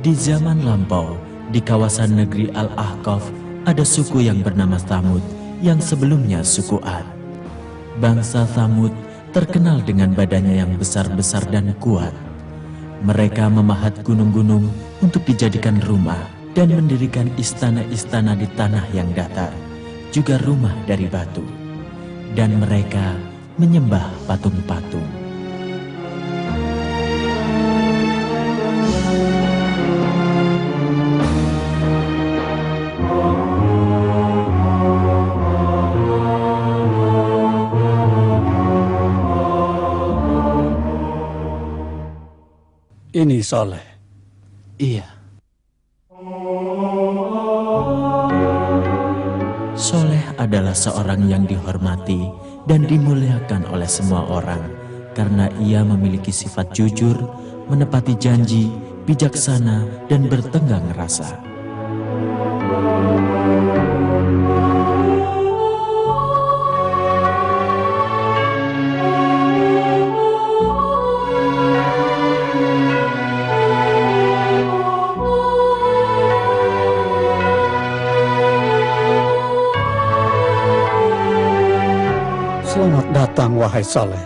Di zaman lampau, di kawasan negeri Al-Ahqaf, ada suku yang bernama Tsamud yang sebelumnya suku Ad. Bangsa Tsamud terkenal dengan badannya yang besar-besar dan kuat. Mereka memahat gunung-gunung untuk dijadikan rumah dan mendirikan istana-istana di tanah yang datar, juga rumah dari batu. Dan mereka menyembah patung-patung. Ini Saleh. Iya. Soleh adalah seorang yang dihormati dan dimuliakan oleh semua orang karena ia memiliki sifat jujur, menepati janji, bijaksana, dan bertenggang rasa. Selamat datang, wahai Saleh.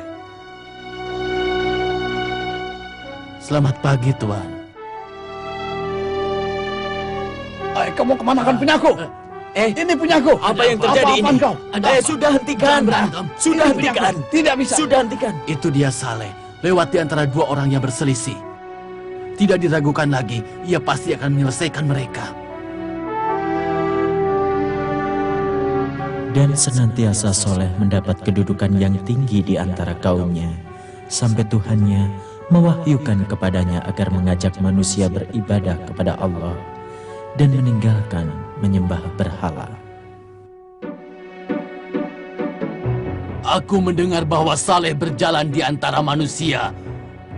Selamat pagi, Tuan. Kamu kemana kan punyaku? Ini punyaku. Apa yang terjadi ini? Kau? Sudah hentikan. Sudah hentikan. Tidak bisa. Sudah hentikan. Itu dia Saleh. Lewat di antara dua orang yang berselisih. Tidak diragukan lagi, ia pasti akan menyelesaikan mereka. Dan senantiasa Soleh mendapat kedudukan yang tinggi di antara kaumnya, sampai Tuhannya mewahyukan kepadanya agar mengajak manusia beribadah kepada Allah dan meninggalkan menyembah berhala. Aku mendengar bahwa Saleh berjalan di antara manusia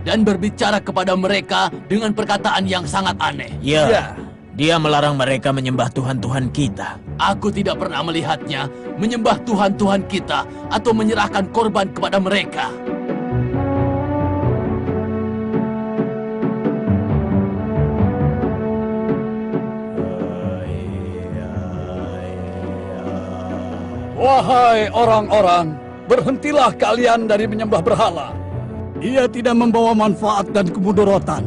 dan berbicara kepada mereka dengan perkataan yang sangat aneh. Ya, dia melarang mereka menyembah Tuhan-Tuhan kita. Aku tidak pernah melihatnya menyembah Tuhan-Tuhan kita atau menyerahkan korban kepada mereka. Wahai orang-orang, berhentilah kalian dari menyembah berhala. Ia tidak membawa manfaat dan kemudorotan.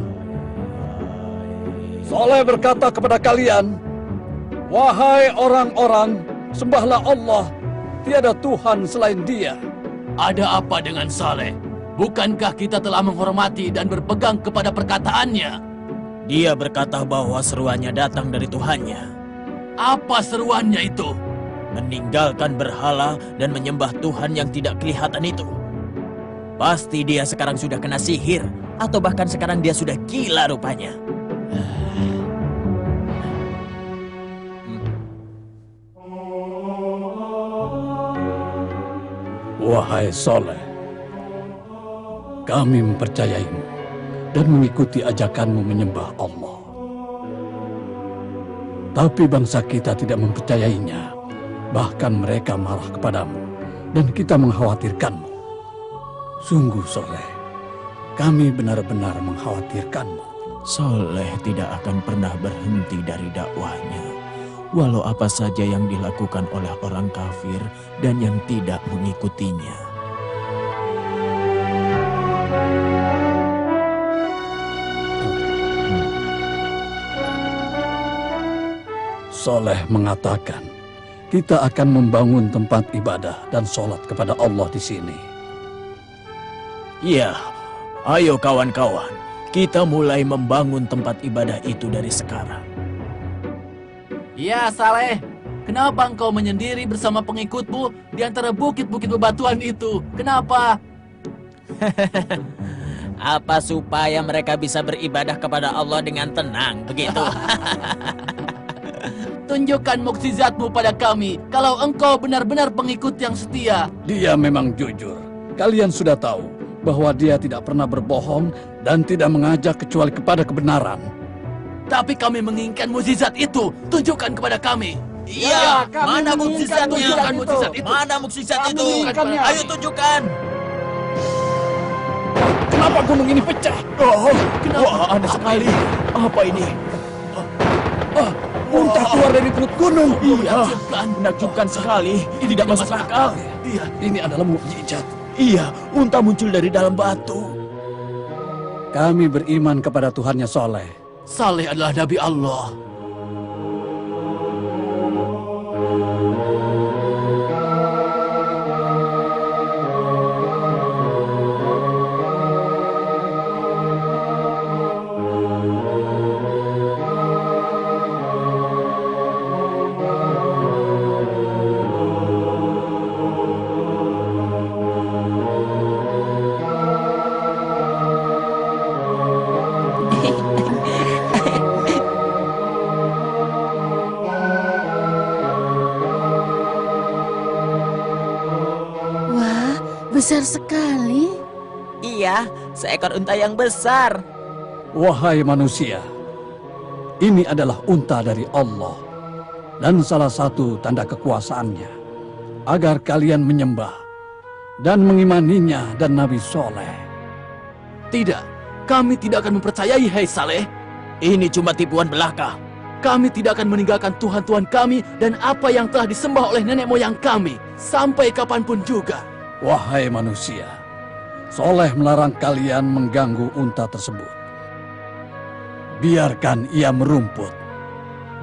Saleh berkata kepada kalian, wahai orang-orang, sembahlah Allah, tiada Tuhan selain Dia. Ada apa dengan Saleh? Bukankah kita telah menghormati dan berpegang kepada perkataannya? Dia berkata bahwa seruannya datang dari Tuhannya. Apa seruannya itu? Meninggalkan berhala dan menyembah Tuhan yang tidak kelihatan itu. Pasti dia sekarang sudah kena sihir, atau bahkan sekarang dia sudah gila rupanya. Wahai Saleh, kami mempercayaimu dan mengikuti ajakanmu menyembah Allah. Tapi bangsa kita tidak mempercayainya, bahkan mereka marah kepadamu dan kita mengkhawatirkanmu. Sungguh Saleh, kami benar-benar mengkhawatirkanmu. Soleh tidak akan pernah berhenti dari dakwahnya, walau apa saja yang dilakukan oleh orang kafir dan yang tidak mengikutinya. Saleh mengatakan, kita akan membangun tempat ibadah dan sholat kepada Allah di sini. Ya, ayo kawan-kawan, kita mulai membangun tempat ibadah itu dari sekarang. Ya, Saleh. Kenapa engkau menyendiri bersama pengikutmu di antara bukit-bukit bebatuan itu? Kenapa? Apa supaya mereka bisa beribadah kepada Allah dengan tenang, begitu? Tunjukkan mukjizatmu pada kami kalau engkau benar-benar pengikut yang setia. Dia memang jujur. Kalian sudah tahu bahwa dia tidak pernah berbohong dan tidak mengajak kecuali kepada kebenaran. Tapi kami menginginkan mukjizat itu. Tunjukkan kepada kami. Iya, kami mana menginginkan mukjizatnya? mukjizat mukjizat itu. Mana mukjizat Kami itu? menginginkannya. Ayo tunjukkan. Kenapa gunung ini pecah? Wah, aneh sekali. Apa ini? Unta keluar dari perut gunung. Iya, menakjubkan sekali. Tidak masuk akal. Iya, ini adalah mukjizat. Iya, unta muncul dari dalam batu. Kami beriman kepada Tuhannya Soleh. Saleh adalah Nabi Allah. Wah, besar sekali. Iya, seekor unta yang besar. Wahai manusia, ini adalah unta dari Allah dan salah satu tanda kekuasaannya agar kalian menyembah dan mengimaninya dan Nabi Soleh. Tidak, kami tidak akan mempercayai, hai Saleh. Ini cuma tipuan belaka. Kami tidak akan meninggalkan Tuhan-Tuhan kami dan apa yang telah disembah oleh nenek moyang kami. Sampai kapanpun juga. Wahai manusia, Soleh melarang kalian mengganggu unta tersebut. Biarkan ia merumput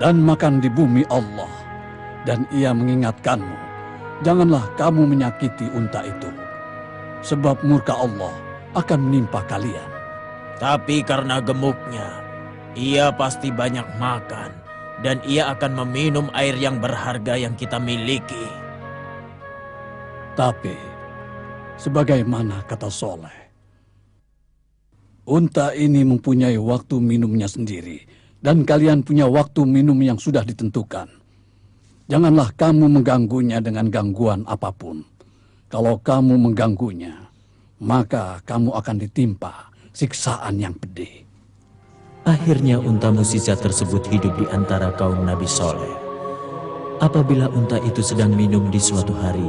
dan makan di bumi Allah. Dan ia mengingatkanmu, janganlah kamu menyakiti unta itu. Sebab murka Allah akan menimpa kalian. Tapi karena gemuknya, ia pasti banyak makan. Dan ia akan meminum air yang berharga yang kita miliki. Tapi, sebagaimana kata Soleh, unta ini mempunyai waktu minumnya sendiri, dan kalian punya waktu minum yang sudah ditentukan. Janganlah kamu mengganggunya dengan gangguan apapun. Kalau kamu mengganggunya, maka kamu akan ditimpa siksaan yang pedih. Akhirnya unta mukjizat tersebut hidup di antara kaum Nabi Soleh. Apabila unta itu sedang minum di suatu hari,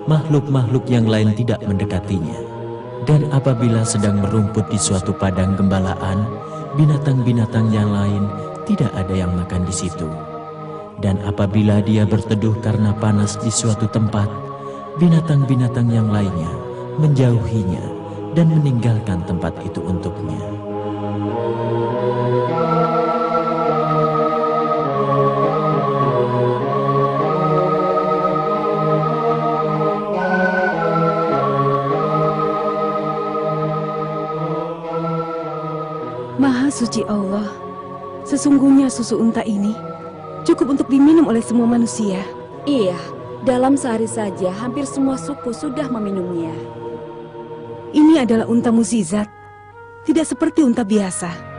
makhluk-makhluk yang lain tidak mendekatinya. Dan apabila sedang merumput di suatu padang gembalaan, binatang-binatang yang lain tidak ada yang makan di situ. Dan apabila dia berteduh karena panas di suatu tempat, binatang-binatang yang lainnya menjauhinya dan meninggalkan tempat itu untuknya. Maha suci Allah, sesungguhnya susu unta ini cukup untuk diminum oleh semua manusia. Iya, dalam sehari saja hampir semua suku sudah meminumnya. Ini adalah unta mukjizat, tidak seperti unta biasa.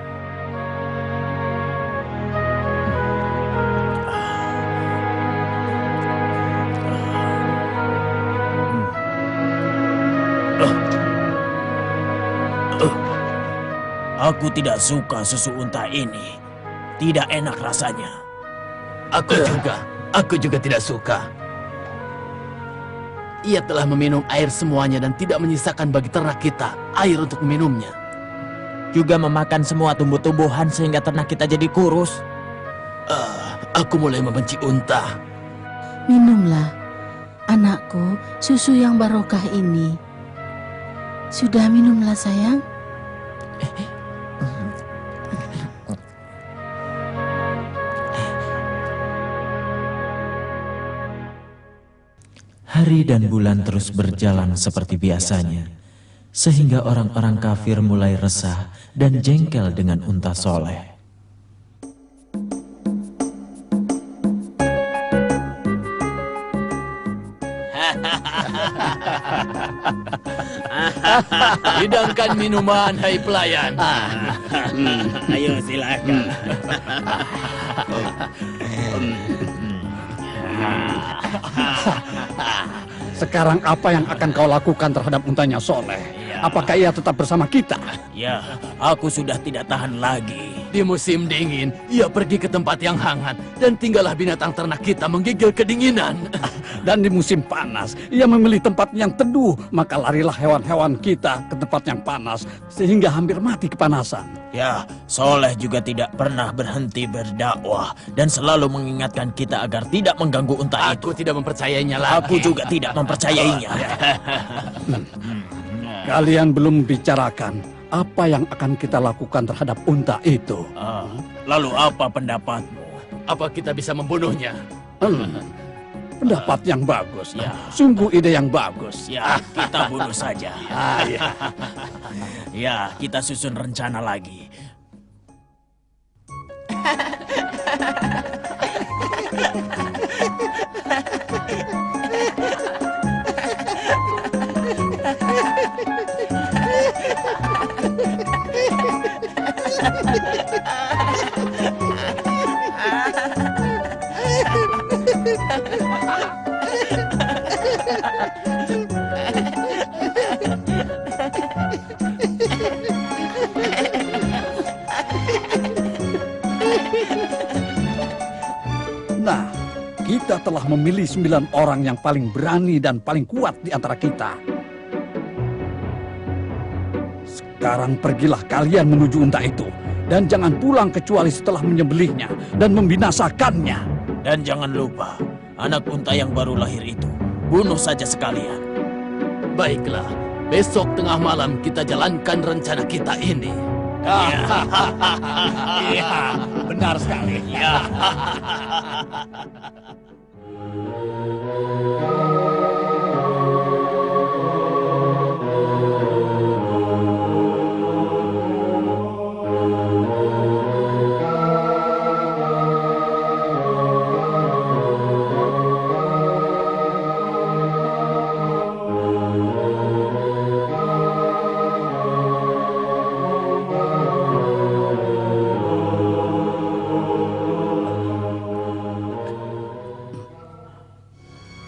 Aku tidak suka susu unta ini. Tidak enak rasanya. Aku juga tidak suka. Ia telah meminum air semuanya dan tidak menyisakan bagi ternak kita air untuk meminumnya. Juga memakan semua tumbuh-tumbuhan sehingga ternak kita jadi kurus. Aku mulai membenci unta. Minumlah, anakku, susu yang barokah ini. Sudah minumlah, sayang. Hari dan bulan terus berjalan seperti biasanya, sehingga orang-orang kafir mulai resah dan jengkel dengan unta Soleh. Hidangkan minuman, hai pelayan. Ayo silakan. Sekarang apa yang akan kau lakukan terhadap untanya Soleh? Ya, Apakah ia tetap bersama kita? Ya, aku sudah tidak tahan lagi. Di musim dingin, ia pergi ke tempat yang hangat dan tinggallah binatang ternak kita menggigil kedinginan. Dan di musim panas, ia memilih tempat yang teduh, maka larilah hewan-hewan kita ke tempat yang panas, sehingga hampir mati kepanasan. Ya, Soleh juga tidak pernah berhenti berdakwah dan selalu mengingatkan kita agar tidak mengganggu unta itu. Aku tidak mempercayainya lagi. Aku juga tidak mempercayainya. Kalian belum bicarakan apa yang akan kita lakukan terhadap unta itu. Lalu apa pendapatmu? Apa kita bisa membunuhnya? Pendapat yang bagus. Ya. Sungguh ide yang bagus. Ya, kita bunuh saja. Ya. Ya, kita susun rencana lagi. Nah, kita telah memilih 9 orang yang paling berani dan paling kuat di antara kita. Sekarang pergilah kalian menuju unta itu. Dan jangan pulang kecuali setelah menyembelihnya dan membinasakannya. Dan jangan lupa, anak unta yang baru lahir itu, bunuh saja sekalian. Baiklah, besok tengah malam kita jalankan rencana kita ini. Iya, benar sekali.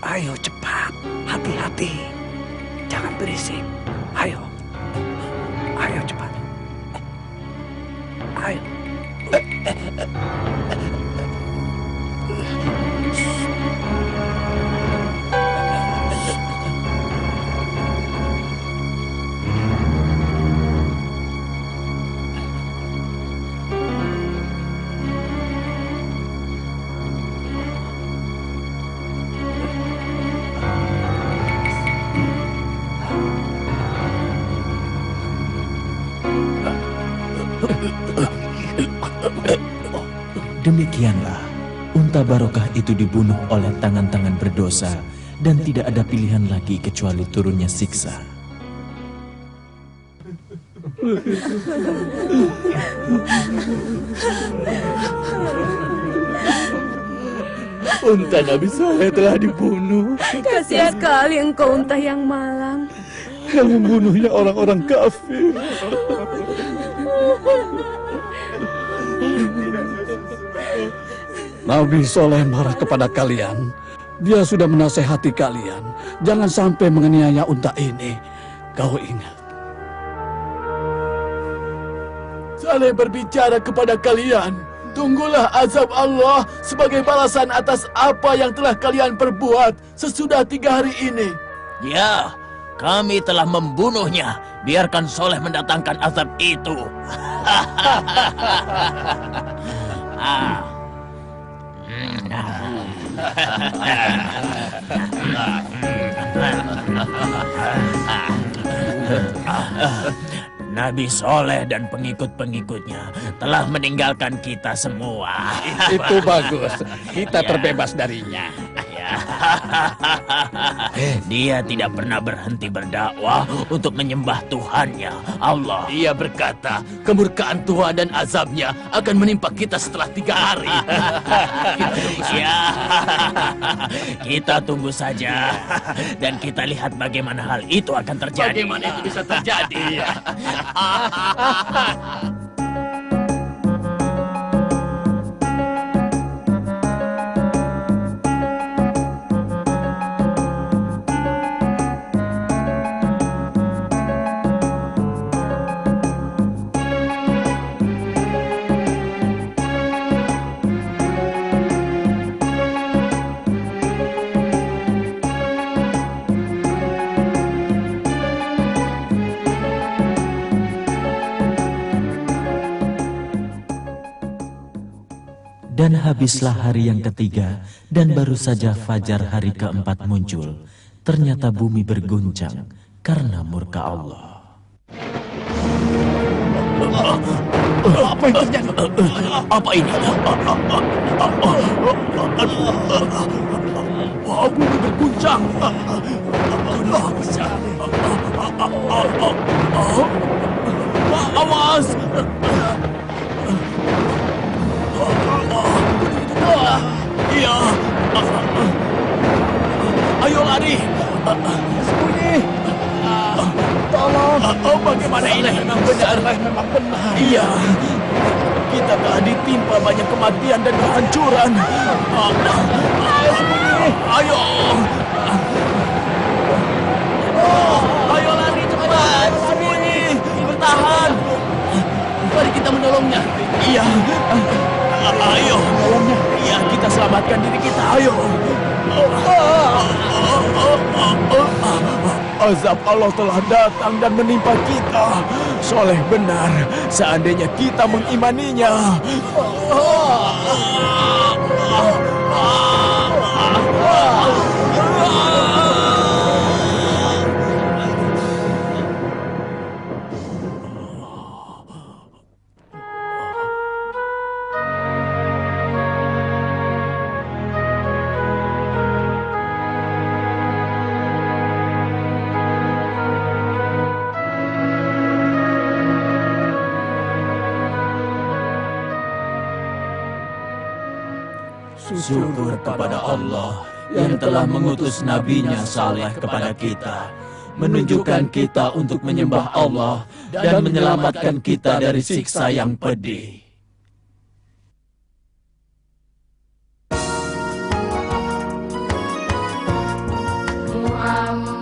Ayo cepat, hati-hati. Jangan berisik. Ayo. Ayo cepat. Ayo. Demikianlah, unta Barokah itu dibunuh oleh tangan-tangan berdosa dan tidak ada pilihan lagi kecuali turunnya siksa. Unta Nabi Saleh telah dibunuh. Kasihan sekali engkau unta yang malang. Yang membunuhnya orang-orang kafir. Nabi Soleh marah kepada kalian. Dia sudah menasehati kalian. Jangan sampai menganiaya unta ini. Kau ingat. Saleh berbicara kepada kalian. Tunggulah azab Allah sebagai balasan atas apa yang telah kalian perbuat sesudah 3 hari ini. Ya, kami telah membunuhnya. Biarkan Soleh mendatangkan azab itu. Nabi Soleh dan pengikut-pengikutnya telah meninggalkan kita semua. Itu bagus. Kita terbebas darinya. Dia tidak pernah berhenti berdakwah untuk menyembah Tuhannya, Allah. Dia berkata, kemurkaan Tuhan dan azabnya akan menimpa kita setelah 3 hari. Kita tunggu saja dan kita lihat bagaimana hal itu akan terjadi. Bagaimana itu bisa terjadi? Dan habislah hari yang ketiga, dan baru saja fajar hari keempat muncul. Ternyata bumi berguncang karena murka Allah. Apa yang terjadi? Apa ini? Bumi berguncang. Awas! Iya. Ayo lari. Sembunyi. Tolong. Bagaimana ini? Memang benar. Memang benar. Iya. Kita telah ditimpa banyak kematian dan kehancuran. Sembunyi. Ayo. Ayo lari cepat. Sembunyi. Bertahan. Mari kita menolongnya. Iya. Ayo. Iya, kita selamatkan diri kita. Ayo. Azab Allah telah datang dan menimpa kita. Soleh benar, seandainya kita mengimaninya. Syukur kepada Allah yang telah mengutus nabinya Saleh kepada kita, menunjukkan kita untuk menyembah Allah dan menyelamatkan kita dari siksa yang pedih. Muhammad